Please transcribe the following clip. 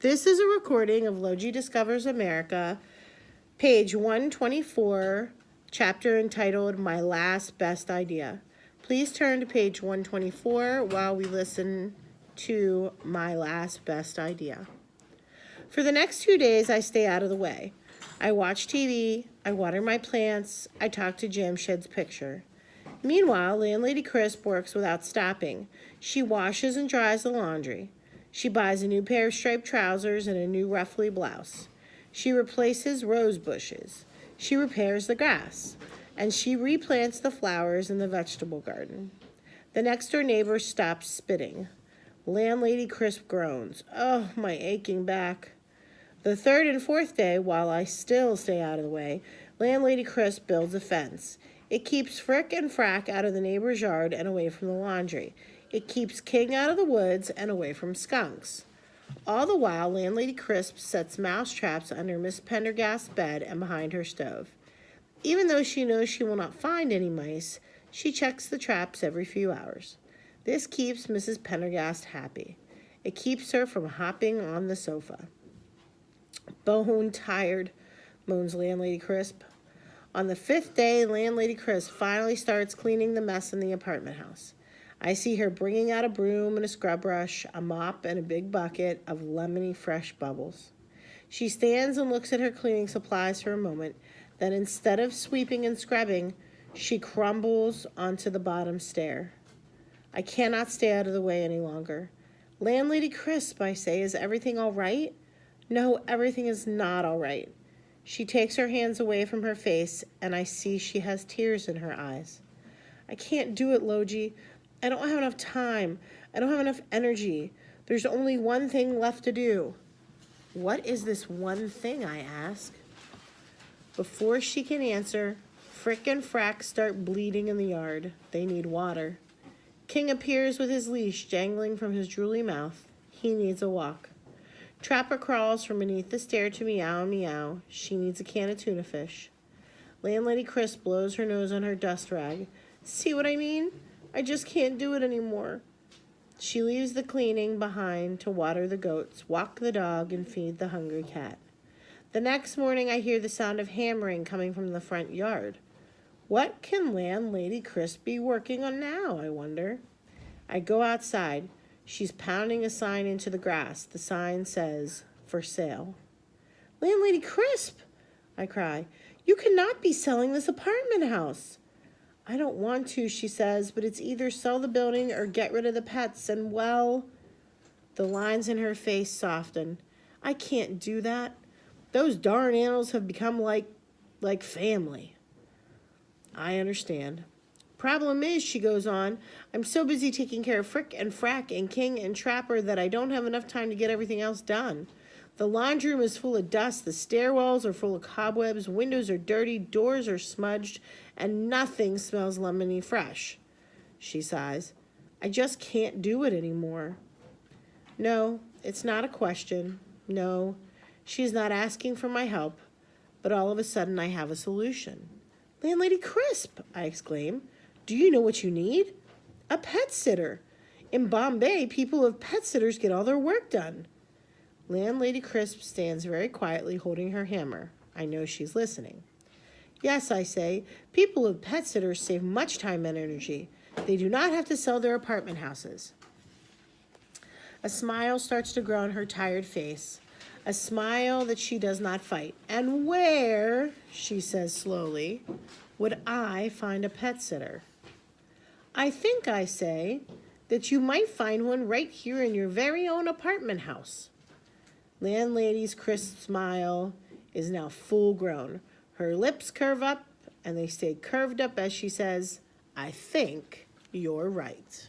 This is a recording of Lowji Discovers America, page 124, chapter entitled My Last Best Idea. Please turn to page 124 while we listen to My Last Best Idea. For the next 2 days, I stay out of the way. I watch TV, I water my plants, I talk to Jamshed's picture. Meanwhile, Landlady Crisp works without stopping. She washes and dries the laundry. She buys a new pair of striped trousers and a new ruffly blouse. She replaces rose bushes. She repairs the grass. And she replants the flowers in the vegetable garden. The next-door neighbor stops spitting. Landlady Crisp groans. Oh, my aching back. The third and fourth day, while I still stay out of the way, Landlady Crisp builds a fence. It keeps Frick and Frack out of the neighbor's yard and away from the laundry. It keeps King out of the woods and away from skunks. All the while, Landlady Crisp sets mouse traps under Miss Pendergast's bed and behind her stove. Even though she knows she will not find any mice, she checks the traps every few hours. This keeps Mrs. Pendergast happy. It keeps her from hopping on the sofa. Bone tired, moans Landlady Crisp. On the fifth day, Landlady Crisp finally starts cleaning the mess in the apartment house. I see her bringing out a broom and a scrub brush, a mop, and a big bucket of lemony fresh bubbles. She stands and looks at her cleaning supplies for a moment. Then instead of sweeping and scrubbing, she crumbles onto the bottom stair. I cannot stay out of the way any longer. Landlady Crisp, I say, is everything all right? No, everything is not all right. She takes her hands away from her face, and I see she has tears in her eyes. I can't do it, Lowji. I don't have enough time. I don't have enough energy. There's only one thing left to do. What is this one thing, I ask? Before she can answer, Frick and Frack start bleeding in the yard. They need water. King appears with his leash jangling from his drooly mouth. He needs a walk. Trapper crawls from beneath the stair to meow, meow. She needs a can of tuna fish. Landlady Crisp blows her nose on her dust rag. See what I mean? I just can't do it anymore. She leaves the cleaning behind to water the goats, walk the dog, and feed the hungry cat. The next morning, I hear the sound of hammering coming from the front yard. What can Landlady Crisp be working on now, I wonder? I go outside. She's pounding a sign into the grass. The sign says, "For sale." Landlady Crisp, I cry, you cannot be selling this apartment house. I don't want to, she says, but it's either sell the building or get rid of the pets, and well, the lines in her face soften. I can't do that. Those darn animals have become like family. I understand. Problem is, she goes on, I'm so busy taking care of Frick and Frack and King and Trapper that I don't have enough time to get everything else done. The laundry room is full of dust, the stairwells are full of cobwebs, windows are dirty, doors are smudged, and nothing smells lemony fresh. She sighs. I just can't do it anymore. No, it's not a question. No, she's not asking for my help, but all of a sudden I have a solution. Landlady Crisp, I exclaim. Do you know what you need? A pet sitter. In Bombay, people with pet sitters get all their work done. Landlady Crisp stands very quietly holding her hammer. I know she's listening. Yes, I say, people with pet sitters save much time and energy. They do not have to sell their apartment houses. A smile starts to grow on her tired face. A smile that she does not fight. And where, she says slowly, would I find a pet sitter? I think, I say, that you might find one right here in your very own apartment house. Landlady's crisp smile is now full grown. Her lips curve up, and they stay curved up as she says, I think you're right.